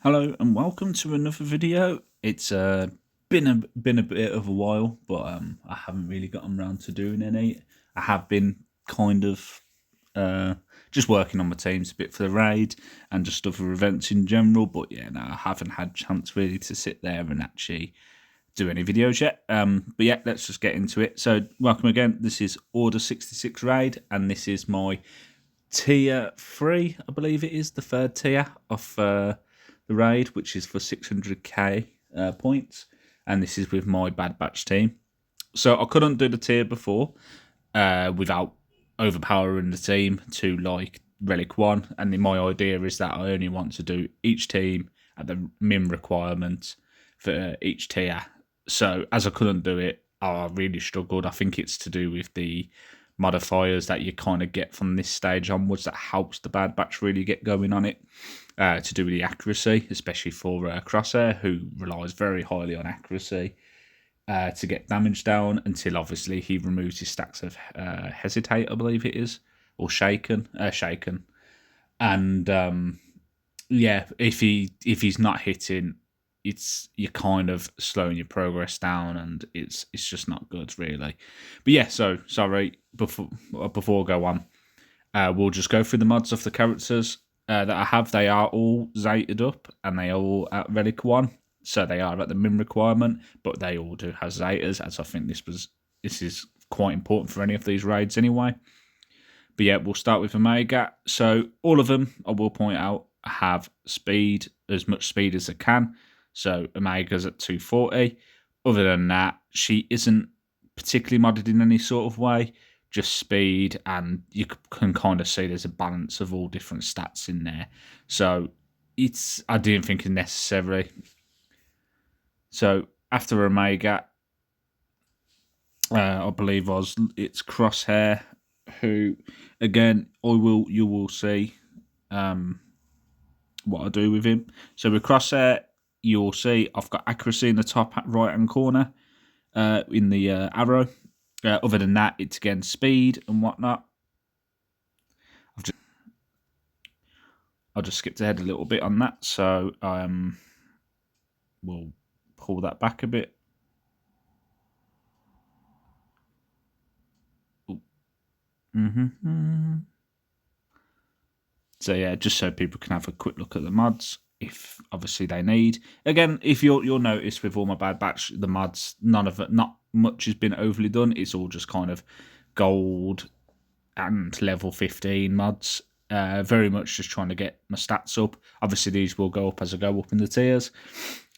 Hello and welcome to another video. It's been a bit of a while, but I haven't really gotten around to doing any. I have been kind of just working on my teams a bit for the raid and just other events in general. But yeah, no, I haven't had a chance really to sit there and actually do any videos yet. But yeah, let's just get into it. So welcome again. This is Order 66 raid, and this is my tier 3, I believe it is the third tier of the raid, which is for 600k points, and this is with my Bad Batch team. So I couldn't do the tier before without overpowering the team to like Relic 1, and my idea is that I only want to do each team at the min requirement for each tier. So as I couldn't do it, I really struggled. I think it's to do with the modifiers that you kind of get from this stage onwards that helps the Bad Batch really get going on it, to do with the accuracy, especially for Crosshair, who relies very highly on accuracy to get damage down, until obviously he removes his stacks of Hesitate, I believe it is, or Shaken, and yeah, if he's not hitting, you're kind of slowing your progress down, and it's just not good really. But yeah, so sorry, before I go on, we'll just go through the mods of the characters that I have. They are all zated up, and they are all at Relic 1, so they are at the min requirement, but they all do have Zetas, as I think this is quite important for any of these raids anyway. But yeah, we'll start with Omega. So all of them, I will point out, have speed, as much speed as they can. So Omega's at 240. Other than that, she isn't particularly modded in any sort of way, just speed, and you can kind of see there's a balance of all different stats in there. So I didn't think it necessary. So after Omega, I believe it's Crosshair, who again you will see what I do with him. So with Crosshair, you'll see I've got accuracy in the top right hand corner in the arrow. Other than that, it's again speed and whatnot. I just skipped ahead a little bit on that, so we'll pull that back a bit. So yeah, just so people can have a quick look at the mods, if obviously they need. Again, if you'll notice with all my Bad Batch, the mods, not much has been overly done. It's all just kind of gold and level 15 mods. Very much just trying to get my stats up. Obviously, these will go up as I go up in the tiers.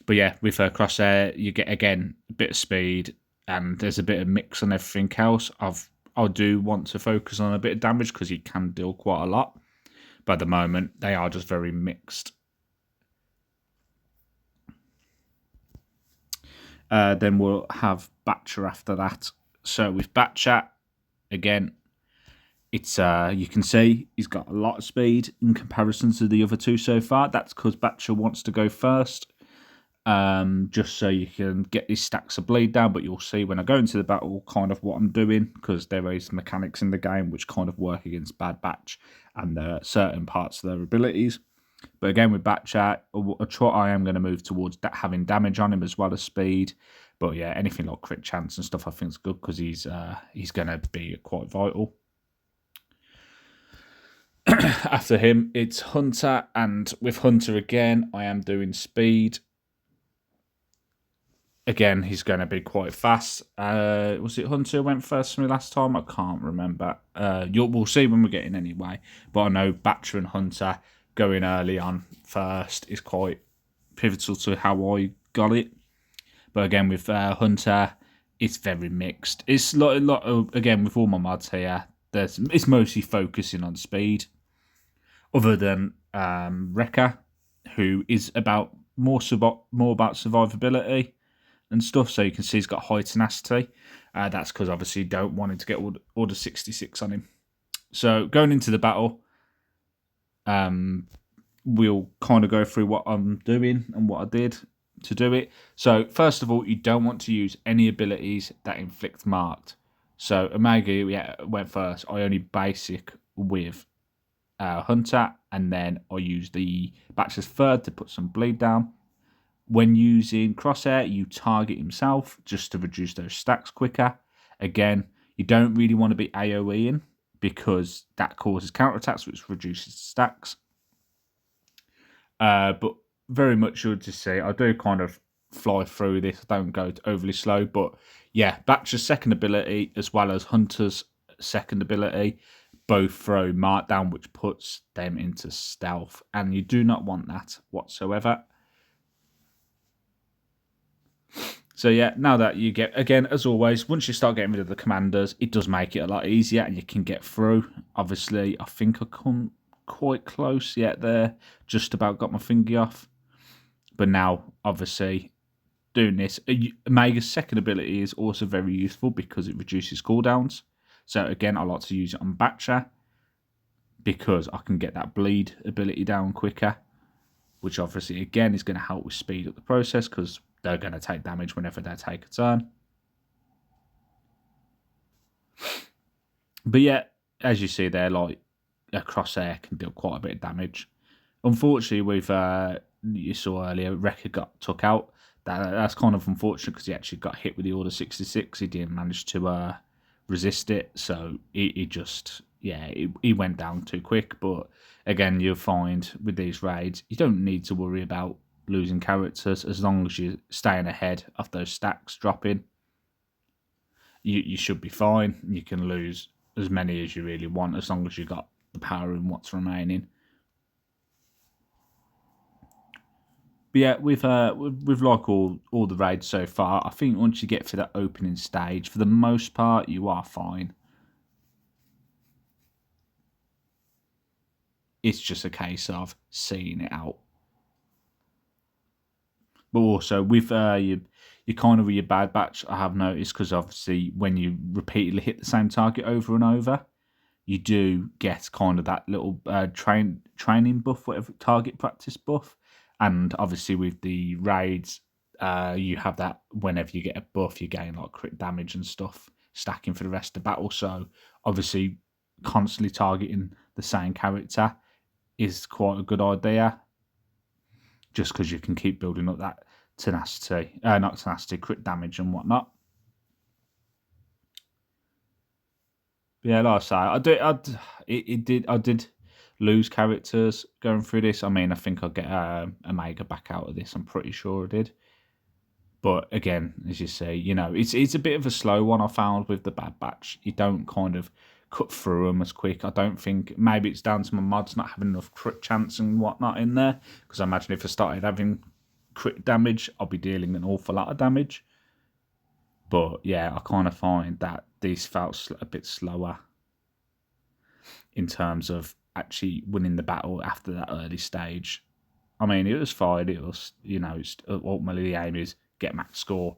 But yeah, with Crosshair, you get, again, a bit of speed, and there's a bit of mix on everything else. I do want to focus on a bit of damage because he can deal quite a lot. But at the moment, they are just very mixed. Then we'll have Batcher after that. So with Batcher, again, it's you can see he's got a lot of speed in comparison to the other two so far. That's because Batcher wants to go first, just so you can get these stacks of bleed down. But you'll see when I go into the battle kind of what I'm doing, because there is mechanics in the game which kind of work against Bad Batch and certain parts of their abilities. But again, with Batcher, I am going to move towards having damage on him as well as speed. But yeah, anything like crit chance and stuff I think is good, because he's going to be quite vital. After him, it's Hunter, and with Hunter again, I am doing speed. Again, he's going to be quite fast. Was it Hunter who went first for me last time? I can't remember. We'll see when we get in anyway. But I know Batcher and Hunter going early on first is quite pivotal to how I got it. But again, with Hunter, it's very mixed. It's a lot of, again, with all my mods here, it's mostly focusing on speed. Other than Wrecker, who is about more about survivability and stuff. So you can see he's got high tenacity. That's because obviously you don't want him to get Order 66 on him. So going into the battle, we'll kind of go through what I'm doing and what I did to do it. So first of all, you don't want to use any abilities that inflict marked. So Omega went first. I only basic with Hunter, and then I use the Batcher's third to put some bleed down. When using Crosshair, you target himself just to reduce those stacks quicker. Again, you don't really want to be AoEing because that causes counterattacks, which reduces stacks. But very much you'll just see, I do kind of fly through this. I don't go overly slow, but yeah, Batcher's second ability as well as Hunter's second ability both throw Markdown, which puts them into stealth, and you do not want that whatsoever. So yeah, now that you get, again, as always, once you start getting rid of the commanders, it does make it a lot easier and you can get through. Obviously, I think I come quite close yet there. Just about got my finger off. But now, obviously, doing this, Omega's second ability is also very useful because it reduces cooldowns. So again, I like to use it on Batcher because I can get that bleed ability down quicker, which obviously, again, is going to help with speed up the process because they're going to take damage whenever they take a turn. But yeah, as you see there, like a Crosshair can deal quite a bit of damage. Unfortunately, with you saw earlier, Wrecker got took out. That's kind of unfortunate because he actually got hit with the Order 66. He didn't manage to resist it, so he just, yeah, he went down too quick. But again, you'll find with these raids, you don't need to worry about losing characters as long as you're staying ahead of those stacks dropping. You should be fine. You can lose as many as you really want as long as you got the power in what's remaining. But yeah, with like all the raids so far, I think once you get to that opening stage, for the most part, you are fine. It's just a case of seeing it out. But also with you kind of with your bad batch, I have noticed, because obviously when you repeatedly hit the same target over and over, you do get kind of that little training buff, whatever, target practice buff. And obviously with the raids, you have that whenever you get a buff, you gain like crit damage and stuff stacking for the rest of the battle. So obviously constantly targeting the same character is quite a good idea, just because you can keep building up that tenacity, not tenacity, crit damage and whatnot. But yeah, like I say, I did lose characters going through this. I mean, I think I'll get Omega back out of this. I'm pretty sure I did. But again, as you say, you know, it's a bit of a slow one. I found with the Bad Batch, you don't kind of cut through them as quick. I don't think, maybe it's down to my mods not having enough crit chance and whatnot in there. Because I imagine if I started having crit damage, I'll be dealing an awful lot of damage. But yeah, I kind of find that these felt a bit slower in terms of actually winning the battle after that early stage. I mean, it was fine. It was, you know, ultimately the aim is get max score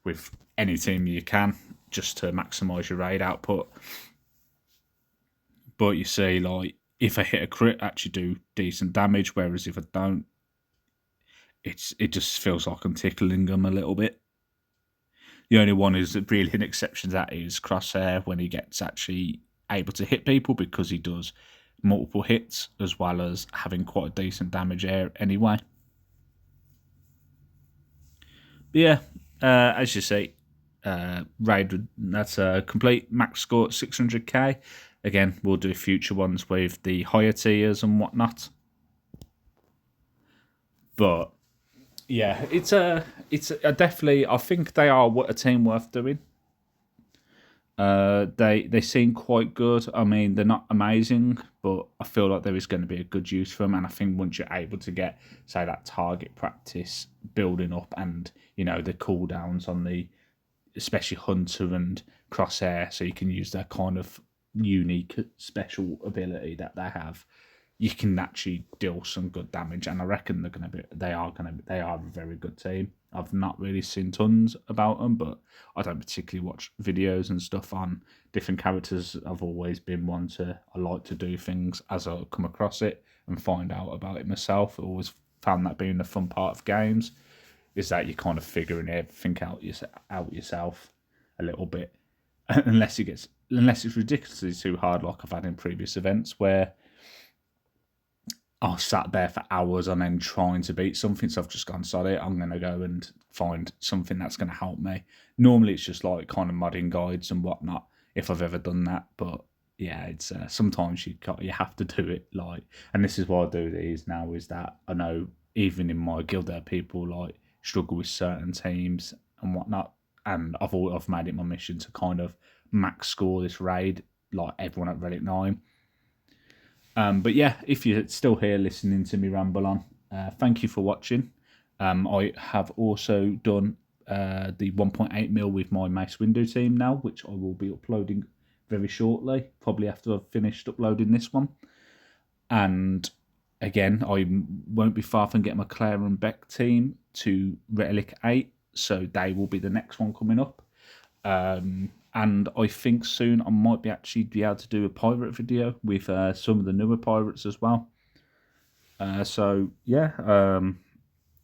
with any team you can, just to maximise your raid output. But you see, like, if I hit a crit, I actually do decent damage, whereas if I don't, it just feels like I'm tickling them a little bit. The only one who's really an exception to that is Crosshair, when he gets actually able to hit people, because he does multiple hits as well as having quite a decent damage anyway. But yeah, as you say, raid, that's a complete max score at 600k. Again, we'll do future ones with the higher tiers and whatnot. But yeah, it's a definitely, I think they are a team worth doing. They seem quite good. I mean, they're not amazing, but I feel like there is going to be a good use for them. And I think once you're able to get, say, that target practice building up, and you know the cooldowns on the, especially Hunter and Crosshair, so you can use their kind of unique special ability that they have, you can actually deal some good damage. And I reckon they are a very good team. I've not really seen tons about them, but I don't particularly watch videos and stuff on different characters. I've always been one to, I like to do things as I come across it and find out about it myself. I always found that being the fun part of games, is that you're kind of figuring everything out yourself a little bit, unless it's ridiculously too hard, like I've had in previous events where I sat there for hours on end trying to beat something. So I've just gone, sorry, I'm going to go and find something that's going to help me. Normally it's just like kind of modding guides and whatnot, if I've ever done that. But yeah, it's sometimes you have to do it. Like, and this is why I do these now, is that I know even in my guild there are people like struggle with certain teams and whatnot. And I've made it my mission to kind of max score this raid like everyone at Relic 9. But yeah, if you're still here listening to me ramble on, thank you for watching. I have also done the 1.8 mil with my Mace Window team now, which I will be uploading very shortly, probably after I've finished uploading this one. And again, I won't be far from getting my Claire and Beck team to Relic 8, so they will be the next one coming up. And I think soon I might be able to do a pirate video with some of the newer pirates as well. So yeah,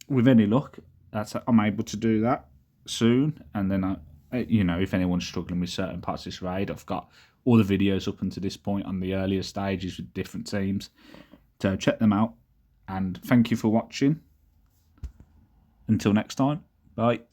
with any luck, I'm able to do that soon. And then if anyone's struggling with certain parts of this raid, I've got all the videos up until this point on the earlier stages with different teams. So check them out. And thank you for watching. Until next time, bye.